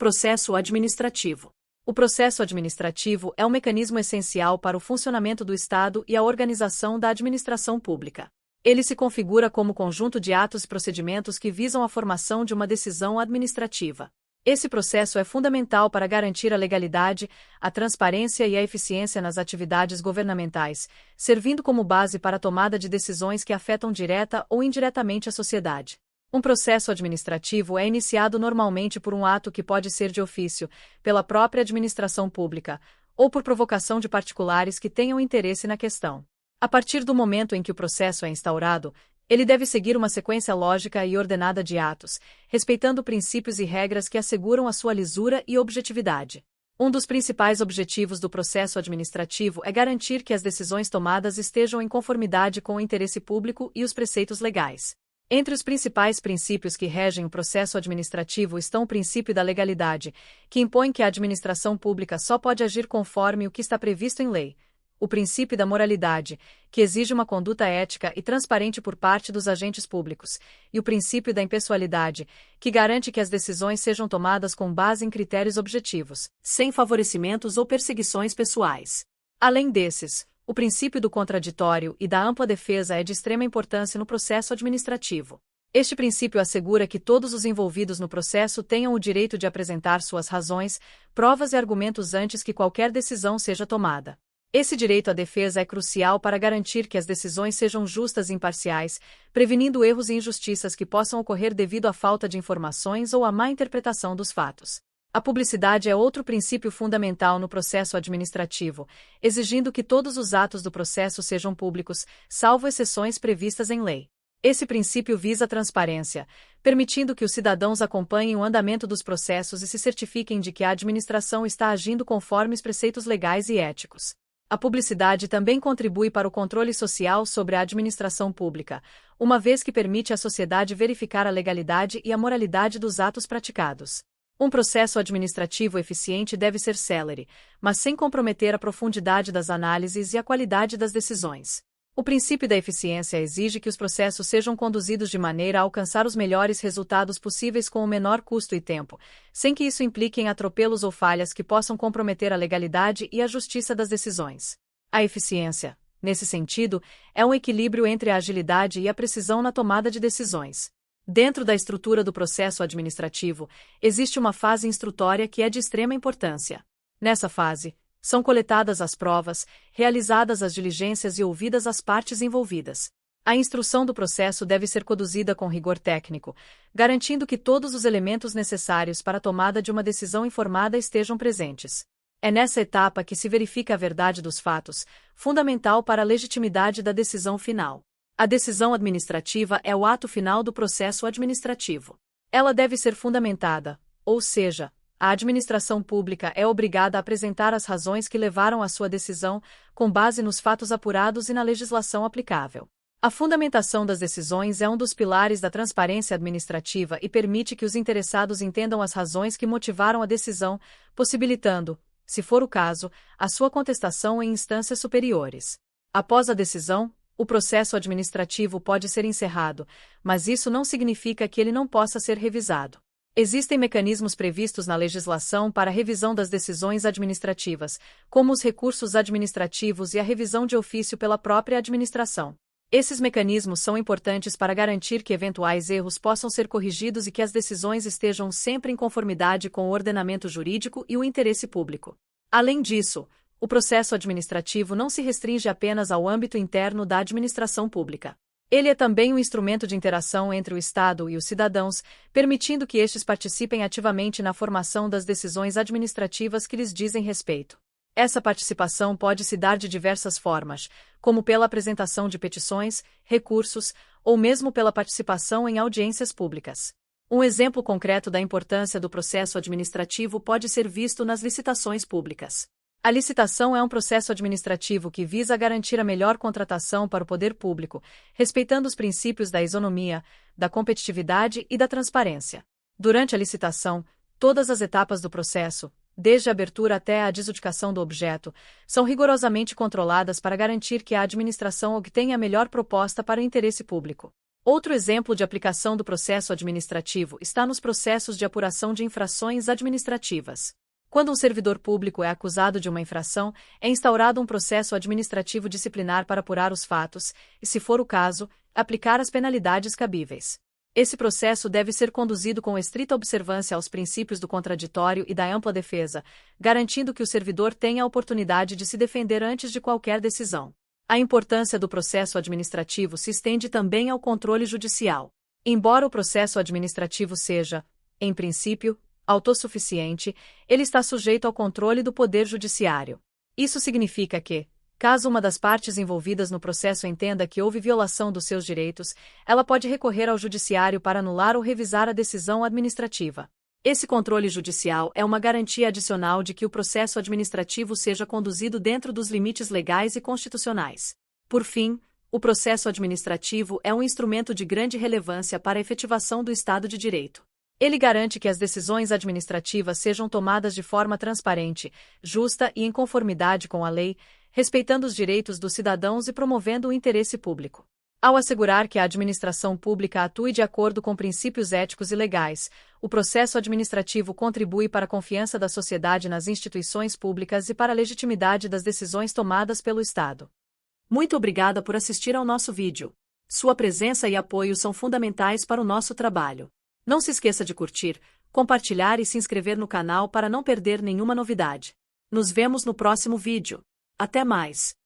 Processo administrativo. O processo administrativo é um mecanismo essencial para o funcionamento do Estado e a organização da administração pública. Ele se configura como conjunto de atos e procedimentos que visam a formação de uma decisão administrativa. Esse processo é fundamental para garantir a legalidade, a transparência e a eficiência nas atividades governamentais, servindo como base para a tomada de decisões que afetam direta ou indiretamente a sociedade. Um processo administrativo é iniciado normalmente por um ato que pode ser de ofício, pela própria administração pública, ou por provocação de particulares que tenham interesse na questão. A partir do momento em que o processo é instaurado, ele deve seguir uma sequência lógica e ordenada de atos, respeitando princípios e regras que asseguram a sua lisura e objetividade. Um dos principais objetivos do processo administrativo é garantir que as decisões tomadas estejam em conformidade com o interesse público e os preceitos legais. Entre os principais princípios que regem o processo administrativo estão o princípio da legalidade, que impõe que a administração pública só pode agir conforme o que está previsto em lei. O princípio da moralidade, que exige uma conduta ética e transparente por parte dos agentes públicos, e o princípio da impessoalidade, que garante que as decisões sejam tomadas com base em critérios objetivos, sem favorecimentos ou perseguições pessoais. Além desses, o princípio do contraditório e da ampla defesa é de extrema importância no processo administrativo. Este princípio assegura que todos os envolvidos no processo tenham o direito de apresentar suas razões, provas e argumentos antes que qualquer decisão seja tomada. Esse direito à defesa é crucial para garantir que as decisões sejam justas e imparciais, prevenindo erros e injustiças que possam ocorrer devido à falta de informações ou à má interpretação dos fatos. A publicidade é outro princípio fundamental no processo administrativo, exigindo que todos os atos do processo sejam públicos, salvo exceções previstas em lei. Esse princípio visa a transparência, permitindo que os cidadãos acompanhem o andamento dos processos e se certifiquem de que a administração está agindo conforme os preceitos legais e éticos. A publicidade também contribui para o controle social sobre a administração pública, uma vez que permite à sociedade verificar a legalidade e a moralidade dos atos praticados. Um processo administrativo eficiente deve ser célere, mas sem comprometer a profundidade das análises e a qualidade das decisões. O princípio da eficiência exige que os processos sejam conduzidos de maneira a alcançar os melhores resultados possíveis com o menor custo e tempo, sem que isso implique em atropelos ou falhas que possam comprometer a legalidade e a justiça das decisões. A eficiência, nesse sentido, é um equilíbrio entre a agilidade e a precisão na tomada de decisões. Dentro da estrutura do processo administrativo, existe uma fase instrutória que é de extrema importância. Nessa fase, são coletadas as provas, realizadas as diligências e ouvidas as partes envolvidas. A instrução do processo deve ser conduzida com rigor técnico, garantindo que todos os elementos necessários para a tomada de uma decisão informada estejam presentes. É nessa etapa que se verifica a verdade dos fatos, fundamental para a legitimidade da decisão final. A decisão administrativa é o ato final do processo administrativo. Ela deve ser fundamentada, ou seja, a administração pública é obrigada a apresentar as razões que levaram à sua decisão, com base nos fatos apurados e na legislação aplicável. A fundamentação das decisões é um dos pilares da transparência administrativa e permite que os interessados entendam as razões que motivaram a decisão, possibilitando, se for o caso, a sua contestação em instâncias superiores. Após a decisão, o processo administrativo pode ser encerrado, mas isso não significa que ele não possa ser revisado. Existem mecanismos previstos na legislação para a revisão das decisões administrativas, como os recursos administrativos e a revisão de ofício pela própria administração. Esses mecanismos são importantes para garantir que eventuais erros possam ser corrigidos e que as decisões estejam sempre em conformidade com o ordenamento jurídico e o interesse público. Além disso, o processo administrativo não se restringe apenas ao âmbito interno da administração pública. Ele é também um instrumento de interação entre o Estado e os cidadãos, permitindo que estes participem ativamente na formação das decisões administrativas que lhes dizem respeito. Essa participação pode se dar de diversas formas, como pela apresentação de petições, recursos, ou mesmo pela participação em audiências públicas. Um exemplo concreto da importância do processo administrativo pode ser visto nas licitações públicas. A licitação é um processo administrativo que visa garantir a melhor contratação para o poder público, respeitando os princípios da isonomia, da competitividade e da transparência. Durante a licitação, todas as etapas do processo, desde a abertura até a adjudicação do objeto, são rigorosamente controladas para garantir que a administração obtenha a melhor proposta para o interesse público. Outro exemplo de aplicação do processo administrativo está nos processos de apuração de infrações administrativas. Quando um servidor público é acusado de uma infração, é instaurado um processo administrativo disciplinar para apurar os fatos e, se for o caso, aplicar as penalidades cabíveis. Esse processo deve ser conduzido com estrita observância aos princípios do contraditório e da ampla defesa, garantindo que o servidor tenha a oportunidade de se defender antes de qualquer decisão. A importância do processo administrativo se estende também ao controle judicial. Embora o processo administrativo seja, em princípio, autossuficiente, ele está sujeito ao controle do Poder Judiciário. Isso significa que, caso uma das partes envolvidas no processo entenda que houve violação dos seus direitos, ela pode recorrer ao Judiciário para anular ou revisar a decisão administrativa. Esse controle judicial é uma garantia adicional de que o processo administrativo seja conduzido dentro dos limites legais e constitucionais. Por fim, o processo administrativo é um instrumento de grande relevância para a efetivação do Estado de Direito. Ele garante que as decisões administrativas sejam tomadas de forma transparente, justa e em conformidade com a lei, respeitando os direitos dos cidadãos e promovendo o interesse público. Ao assegurar que a administração pública atue de acordo com princípios éticos e legais, o processo administrativo contribui para a confiança da sociedade nas instituições públicas e para a legitimidade das decisões tomadas pelo Estado. Muito obrigada por assistir ao nosso vídeo. Sua presença e apoio são fundamentais para o nosso trabalho. Não se esqueça de curtir, compartilhar e se inscrever no canal para não perder nenhuma novidade. Nos vemos no próximo vídeo. Até mais!